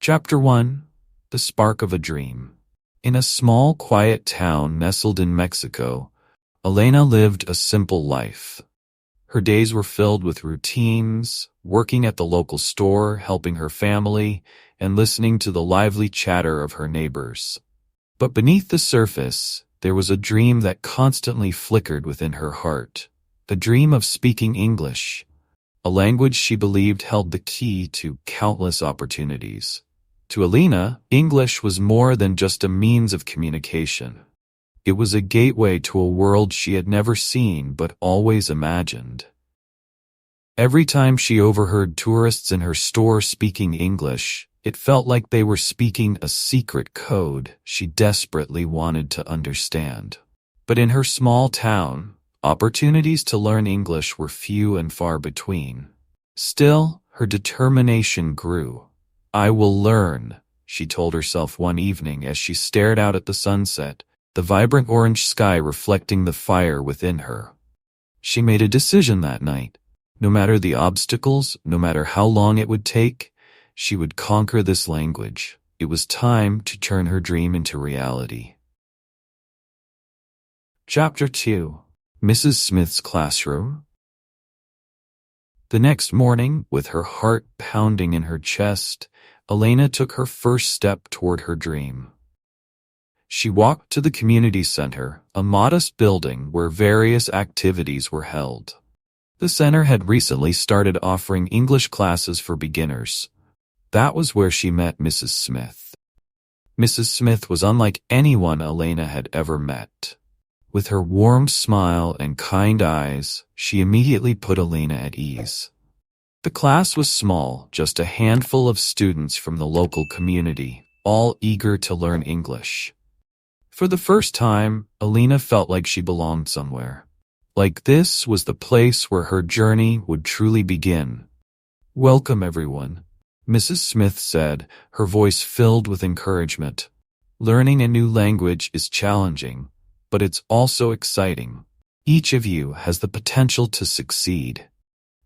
Chapter 1. The Spark of a Dream. In a small, quiet town nestled in Mexico, Elena lived a simple life. Her days were filled with routines, working at the local store, helping her family, and listening to the lively chatter of her neighbors. But beneath the surface, there was a dream that constantly flickered within her heart. The dream of speaking English, a language she believed held the key to countless opportunities. To Elena, English was more than just a means of communication. It was a gateway to a world she had never seen but always imagined. Every time she overheard tourists in her store speaking English, it felt like they were speaking a secret code she desperately wanted to understand. But in her small town, opportunities to learn English were few and far between. Still, her determination grew. "I will learn," she told herself one evening as she stared out at the sunset, the vibrant orange sky reflecting the fire within her. She made a decision that night. No matter the obstacles, no matter how long it would take, she would conquer this language. It was time to turn her dream into reality. Chapter 2. Mrs. Smith's Classroom. The next morning, with her heart pounding in her chest, Elena took her first step toward her dream. She walked to the community center, a modest building where various activities were held. The center had recently started offering English classes for beginners. That was where she met Mrs. Smith. Mrs. Smith was unlike anyone Elena had ever met. With her warm smile and kind eyes, she immediately put Elena at ease. The class was small, just a handful of students from the local community, all eager to learn English. For the first time, Elena felt like she belonged somewhere. Like this was the place where her journey would truly begin. "Welcome, everyone," Mrs. Smith said, her voice filled with encouragement. "Learning a new language is challenging, but it's also exciting. Each of you has the potential to succeed."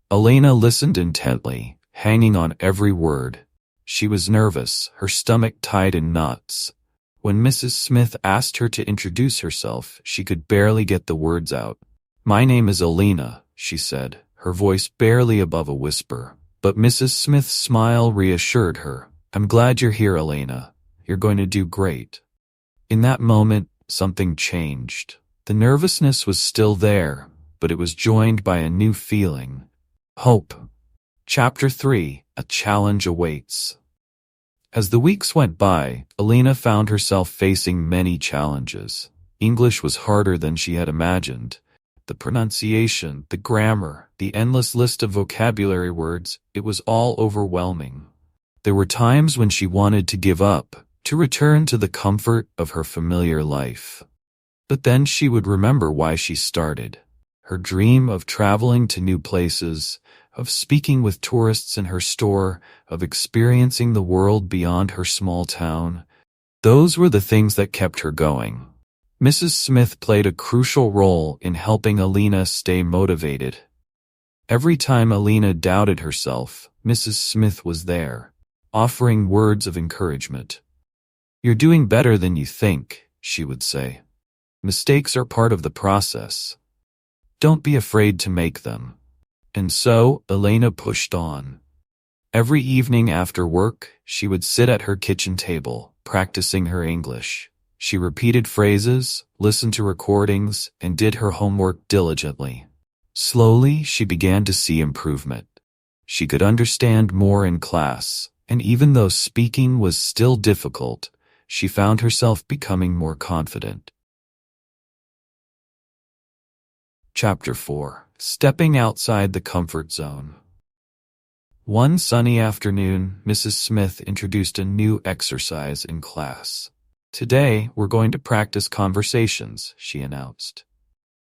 Elena listened intently, hanging on every word. She was nervous, her stomach tied in knots. When Mrs. Smith asked her to introduce herself, she could barely get the words out. "My name is Elena," she said, her voice barely above a whisper. But Mrs. Smith's smile reassured her. "I'm glad you're here, Elena. You're going to do great." In that moment, something changed. The nervousness was still there, but it was joined by a new feeling. Hope. Chapter 3. A Challenge Awaits. As the weeks went by, Elena found herself facing many challenges. English was harder than she had imagined. The pronunciation, the grammar, the endless list of vocabulary words, it was all overwhelming. There were times when she wanted to give up, to return to the comfort of her familiar life. But then she would remember why she started. Her dream of traveling to new places, of speaking with tourists in her store, of experiencing the world beyond her small town. Those were the things that kept her going. Mrs. Smith played a crucial role in helping Elena stay motivated. Every time Elena doubted herself, Mrs. Smith was there, offering words of encouragement. "You're doing better than you think," she would say. "Mistakes are part of the process. Don't be afraid to make them." And so, Elena pushed on. Every evening after work, she would sit at her kitchen table, practicing her English. She repeated phrases, listened to recordings, and did her homework diligently. Slowly, she began to see improvement. She could understand more in class, and even though speaking was still difficult, she found herself becoming more confident. Chapter 4. Stepping Outside the Comfort Zone. One sunny afternoon, Mrs. Smith introduced a new exercise in class. "Today, we're going to practice conversations," she announced.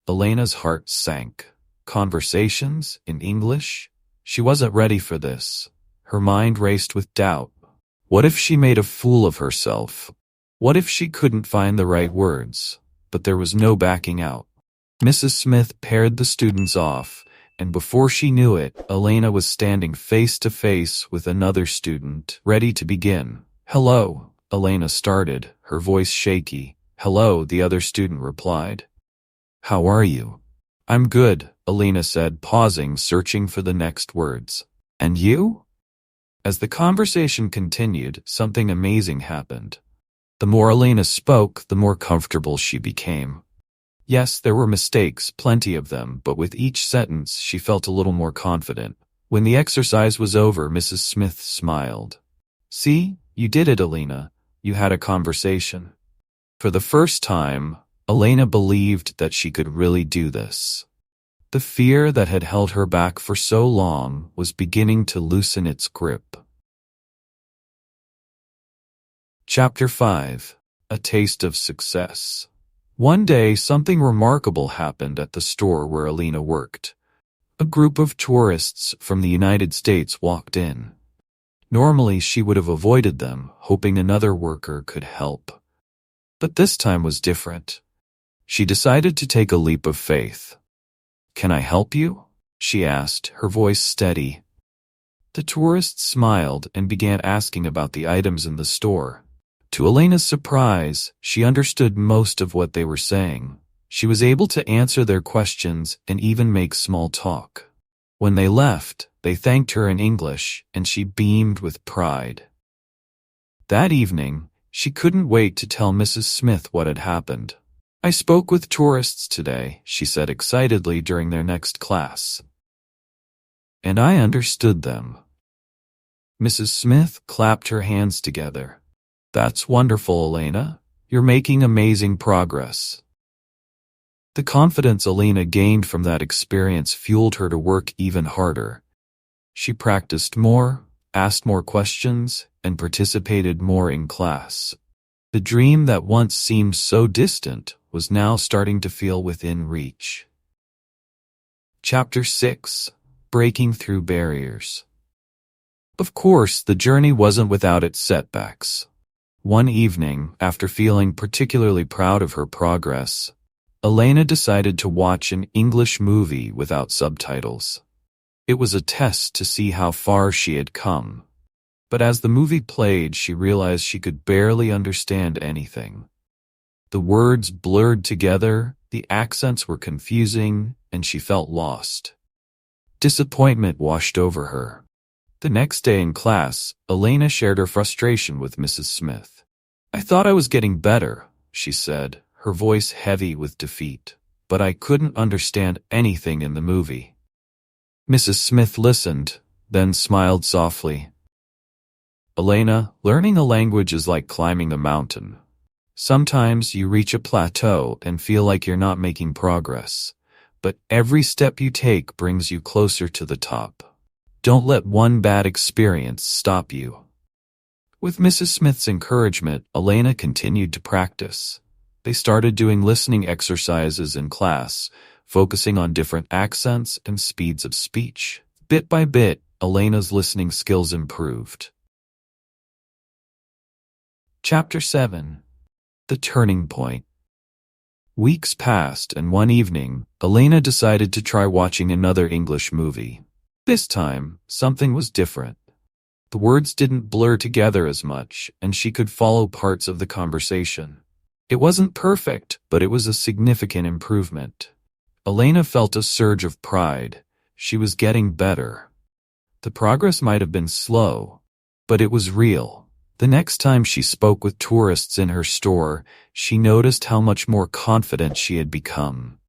Elena's heart sank. Conversations in English? She wasn't ready for this. Her mind raced with doubt. What if she made a fool of herself? What if she couldn't find the right words? But there was no backing out. Mrs. Smith paired the students off, and before she knew it, Elena was standing face to face with another student, ready to begin. "Hello," Elena started, her voice shaky. "Hello," the other student replied. "How are you?" "I'm good," Elena said, pausing, searching for the next words. "And you?" As the conversation continued, something amazing happened. The more Elena spoke, the more comfortable she became. Yes, there were mistakes, plenty of them, but with each sentence she felt a little more confident. When the exercise was over, Mrs. Smith smiled. "See, you did it, Elena. You had a conversation." For the first time, Elena believed that she could really do this. The fear that had held her back for so long was beginning to loosen its grip. Chapter 5. A Taste of Success. One day, something remarkable happened at the store where Elena worked. A group of tourists from the United States walked in. Normally, she would have avoided them, hoping another worker could help. But this time was different. She decided to take a leap of faith. "Can I help you?" she asked, her voice steady. The tourists smiled and began asking about the items in the store. To Elena's surprise, she understood most of what they were saying. She was able to answer their questions and even make small talk. When they left, they thanked her in English, and she beamed with pride. That evening, she couldn't wait to tell Mrs. Smith what had happened. "I spoke with tourists today," she said excitedly during their next class. "And I understood them." Mrs. Smith clapped her hands together. "That's wonderful, Elena. You're making amazing progress." The confidence Elena gained from that experience fueled her to work even harder. She practiced more, asked more questions, and participated more in class. The dream that once seemed so distant was now starting to feel within reach. Chapter 6. Breaking Through Barriers. Of course, the journey wasn't without its setbacks. One evening, after feeling particularly proud of her progress, Elena decided to watch an English movie without subtitles. It was a test to see how far she had come. But as the movie played, she realized she could barely understand anything. The words blurred together, the accents were confusing, and she felt lost. Disappointment washed over her. The next day in class, Elena shared her frustration with Mrs. Smith. "I thought I was getting better," she said, her voice heavy with defeat, "but I couldn't understand anything in the movie." Mrs. Smith listened, then smiled softly. "Elena, learning a language is like climbing a mountain. Sometimes you reach a plateau and feel like you're not making progress, but every step you take brings you closer to the top. Don't let one bad experience stop you." With Mrs. Smith's encouragement, Elena continued to practice. They started doing listening exercises in class, focusing on different accents and speeds of speech. Bit by bit, Elena's listening skills improved. Chapter 7. The Turning Point. Weeks passed, and one evening, Elena decided to try watching another English movie. This time, something was different. The words didn't blur together as much, and she could follow parts of the conversation. It wasn't perfect, but it was a significant improvement. Elena felt a surge of pride. She was getting better. The progress might have been slow, but it was real. The next time she spoke with tourists in her store, she noticed how much more confident she had become.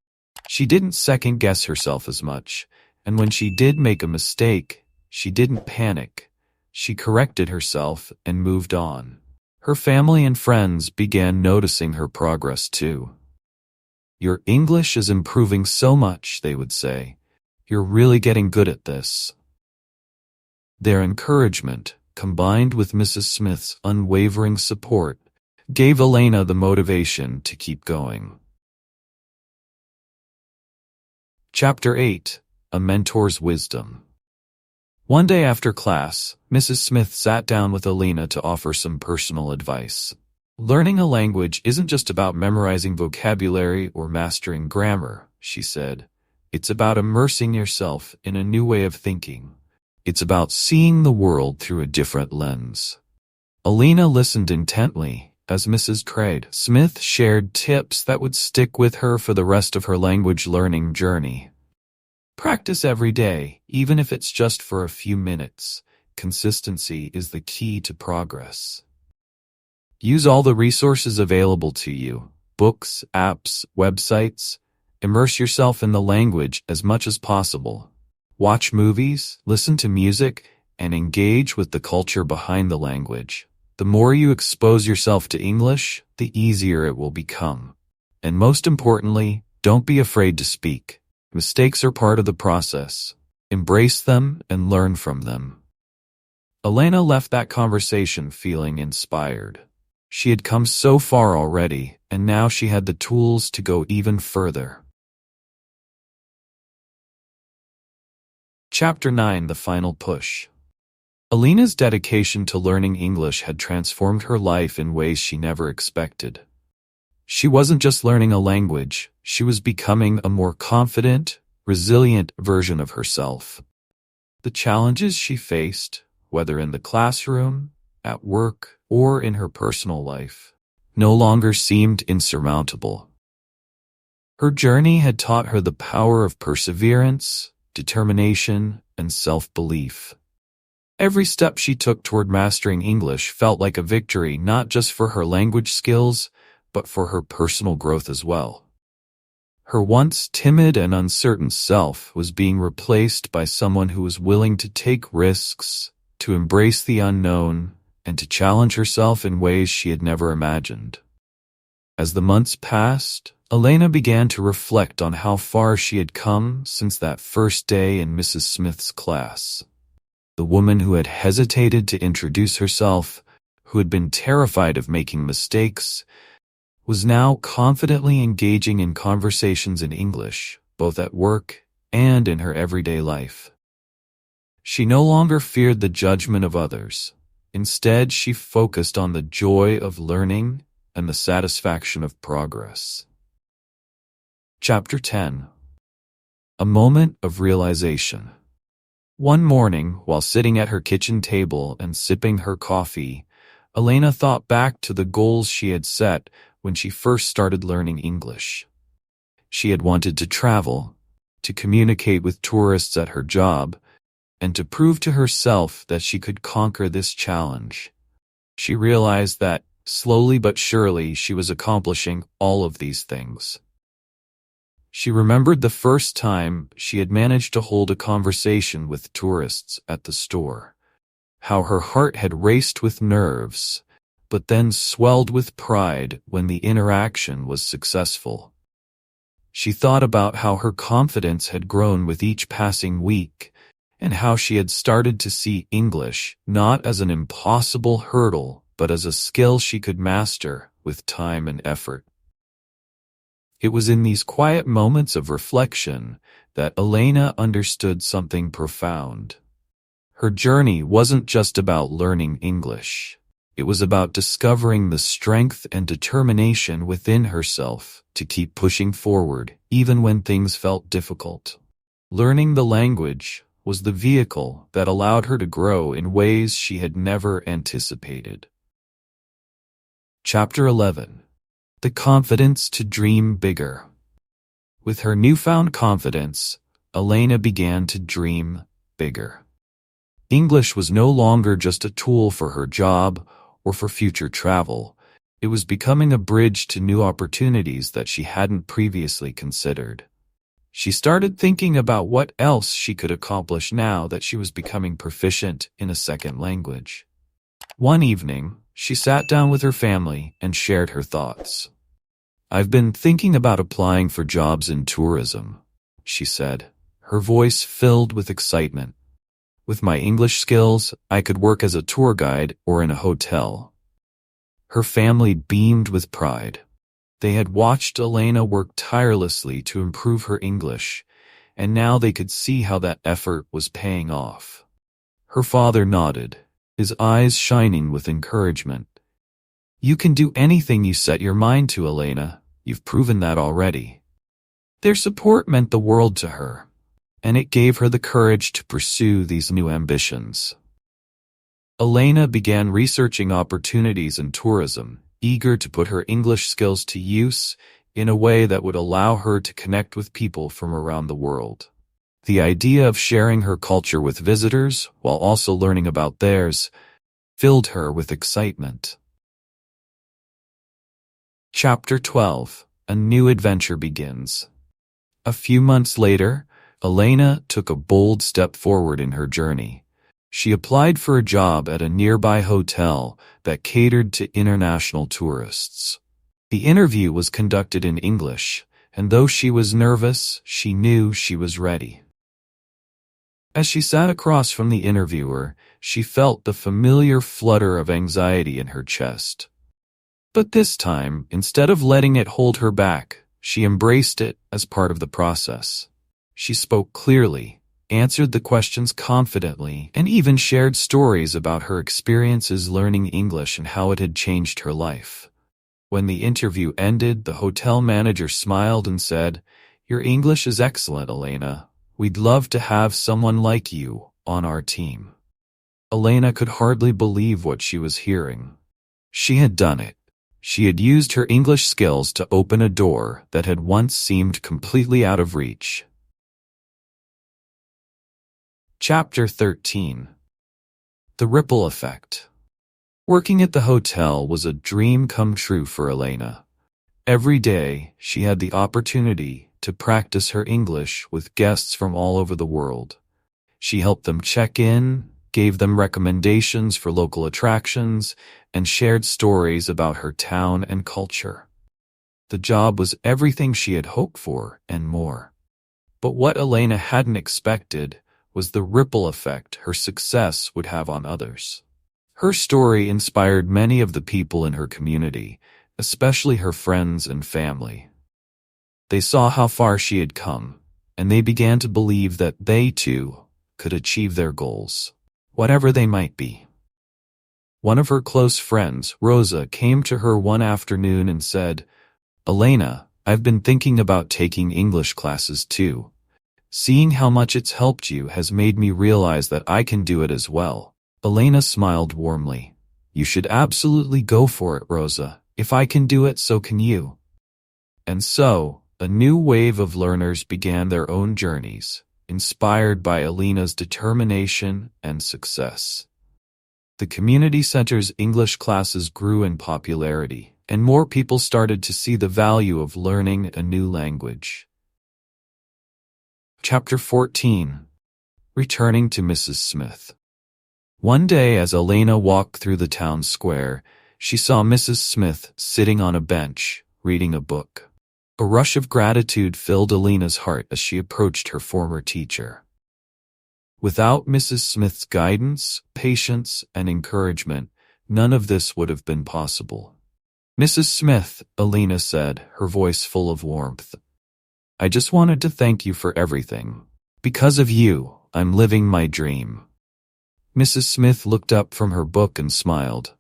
She didn't second-guess herself as much, and when she did make a mistake, she didn't panic. She corrected herself and moved on. Her family and friends began noticing her progress too. "Your English is improving so much," they would say. "You're really getting good at this." Their encouragement, combined with Mrs. Smith's unwavering support, gave Elena the motivation to keep going. Chapter 8. A Mentor's Wisdom. One day after class, Mrs. Smith sat down with Elena to offer some personal advice. "Learning a language isn't just about memorizing vocabulary or mastering grammar," she said. It's about immersing yourself in a new way of thinking. It's about seeing the world through a different lens. Elena listened intently as Mrs. Craig Smith shared tips that would stick with her for the rest of her language learning journey. Practice every day, even if it's just for a few minutes. Consistency is the key to progress. Use all the resources available to you: books, apps, websites. Immerse yourself in the language as much as possible. Watch movies, listen to music, and engage with the culture behind the language. The more you expose yourself to English, the easier it will become. And most importantly, don't be afraid to speak. Mistakes are part of the process. Embrace them and learn from them. Elena left that conversation feeling inspired. She had come so far already, and now she had the tools to go even further. Chapter 9: The Final Push. Elena's dedication to learning English had transformed her life in ways she never expected. She wasn't just learning a language, she was becoming a more confident, resilient version of herself. The challenges she faced, whether in the classroom, at work, or in her personal life, no longer seemed insurmountable. Her journey had taught her the power of perseverance, determination, and self-belief. Every step she took toward mastering English felt like a victory, not just for her language skills, but for her personal growth as well. Her once timid and uncertain self was being replaced by someone who was willing to take risks, to embrace the unknown, and to challenge herself in ways she had never imagined. As the months passed, Elena began to reflect on how far she had come since that first day in Mrs. Smith's class. The woman who had hesitated to introduce herself, who had been terrified of making mistakes, was now confidently engaging in conversations in English, both at work and in her everyday life. She no longer feared the judgment of others. Instead, she focused on the joy of learning and the satisfaction of progress. Chapter 10: A Moment of Realization. One morning, while sitting at her kitchen table and sipping her coffee, Elena thought back to the goals she had set when she first started learning English. She had wanted to travel, to communicate with tourists at her job, and to prove to herself that she could conquer this challenge. She realized that, slowly but surely, she was accomplishing all of these things. She remembered the first time she had managed to hold a conversation with tourists at the store, how her heart had raced with nerves, but then swelled with pride when the interaction was successful. She thought about how her confidence had grown with each passing week, and how she had started to see English not as an impossible hurdle, but as a skill she could master with time and effort. It was in these quiet moments of reflection that Elena understood something profound. Her journey wasn't just about learning English. It was about discovering the strength and determination within herself to keep pushing forward, even when things felt difficult. Learning the language was the vehicle that allowed her to grow in ways she had never anticipated. Chapter 11: The Confidence to Dream Bigger. With her newfound confidence, Elena began to dream bigger. English was no longer just a tool for her job or for future travel. It was becoming a bridge to new opportunities that she hadn't previously considered. She started thinking about what else she could accomplish now that she was becoming proficient in a second language. One evening, she sat down with her family and shared her thoughts. "I've been thinking about applying for jobs in tourism," she said, her voice filled with excitement. "With my English skills, I could work as a tour guide or in a hotel." Her family beamed with pride. They had watched Elena work tirelessly to improve her English, and now they could see how that effort was paying off. Her father nodded, his eyes shining with encouragement. "You can do anything you set your mind to, Elena. You've proven that already." Their support meant the world to her, and it gave her the courage to pursue these new ambitions. Elena began researching opportunities in tourism, eager to put her English skills to use in a way that would allow her to connect with people from around the world. The idea of sharing her culture with visitors while also learning about theirs filled her with excitement. Chapter 12. A new adventure begins. A few months later, Elena took a bold step forward in her journey. She applied for a job at a nearby hotel that catered to international tourists. The interview was conducted in English, and though she was nervous, she knew she was ready. As she sat across from the interviewer, she felt the familiar flutter of anxiety in her chest. But this time, instead of letting it hold her back, she embraced it as part of the process. She spoke clearly, answered the questions confidently, and even shared stories about her experiences learning English and how it had changed her life. When the interview ended, the hotel manager smiled and said, "Your English is excellent, Elena. We'd love to have someone like you on our team." Elena could hardly believe what she was hearing. She had done it. She had used her English skills to open a door that had once seemed completely out of reach. Chapter 13. The Ripple Effect. Working at the hotel was a dream come true for Elena. Every day, she had the opportunity to practice her English with guests from all over the world. She helped them check in, gave them recommendations for local attractions, and shared stories about her town and culture. The job was everything she had hoped for and more. But what Elena hadn't expected was the ripple effect her success would have on others. Her story inspired many of the people in her community, especially her friends and family. They saw how far she had come, and they began to believe that they, too, could achieve their goals, whatever they might be. One of her close friends, Rosa, came to her one afternoon and said, "Elena, I've been thinking about taking English classes too. Seeing how much it's helped you has made me realize that I can do it as well." Elena smiled warmly. "You should absolutely go for it, Rosa. If I can do it, so can you." And so, a new wave of learners began their own journeys, inspired by Elena's determination and success. The community center's English classes grew in popularity, and more people started to see the value of learning a new language. Chapter 14. Returning to Mrs. Smith. One day as Elena walked through the town square, she saw Mrs. Smith sitting on a bench, reading a book. A rush of gratitude filled Elena's heart as she approached her former teacher. Without Mrs. Smith's guidance, patience, and encouragement, none of this would have been possible. "Mrs. Smith," Elena said, her voice full of warmth, "I just wanted to thank you for everything. Because of you, I'm living my dream." Mrs. Smith looked up from her book and smiled.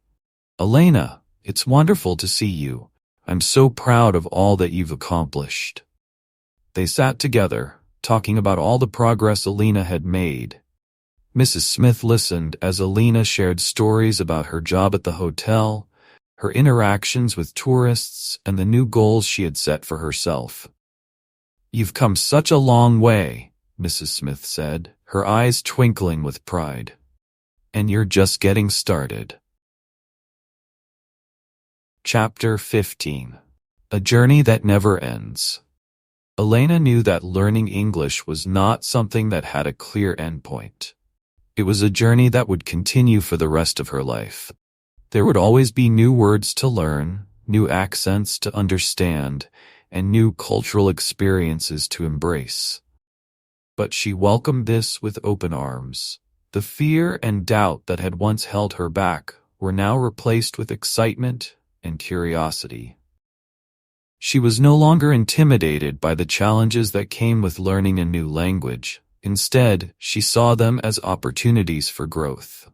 "Elena, it's wonderful to see you. I'm so proud of all that you've accomplished." They sat together, talking about all the progress Elena had made. Mrs. Smith listened as Elena shared stories about her job at the hotel, her interactions with tourists, and the new goals she had set for herself. "You've come such a long way," Mrs. Smith said, her eyes twinkling with pride. "And you're just getting started." Chapter 15. A Journey That Never Ends. Elena knew that learning English was not something that had a clear endpoint. It was a journey that would continue for the rest of her life. There would always be new words to learn, new accents to understand, and new cultural experiences to embrace. But she welcomed this with open arms. The fear and doubt that had once held her back were now replaced with excitement and curiosity. She was no longer intimidated by the challenges that came with learning a new language. Instead, she saw them as opportunities for growth.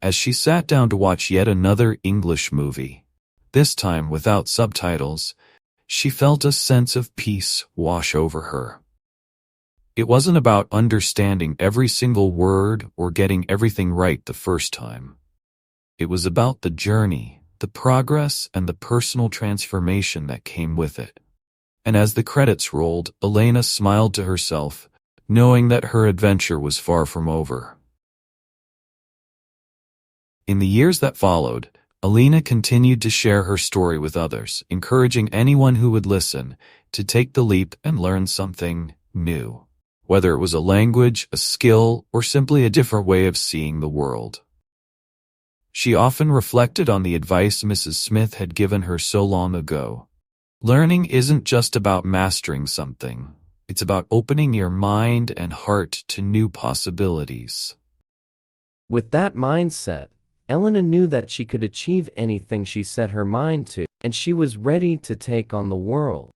As she sat down to watch yet another English movie, this time without subtitles, she felt a sense of peace wash over her. It wasn't about understanding every single word or getting everything right the first time. It was about the journey, the progress, and the personal transformation that came with it. And as the credits rolled, Elena smiled to herself, knowing that her adventure was far from over. In the years that followed, Elena continued to share her story with others, encouraging anyone who would listen to take the leap and learn something new, whether it was a language, a skill, or simply a different way of seeing the world. She often reflected on the advice Mrs. Smith had given her so long ago. Learning isn't just about mastering something. It's about opening your mind and heart to new possibilities. With that mindset, Elena knew that she could achieve anything she set her mind to, and she was ready to take on the world.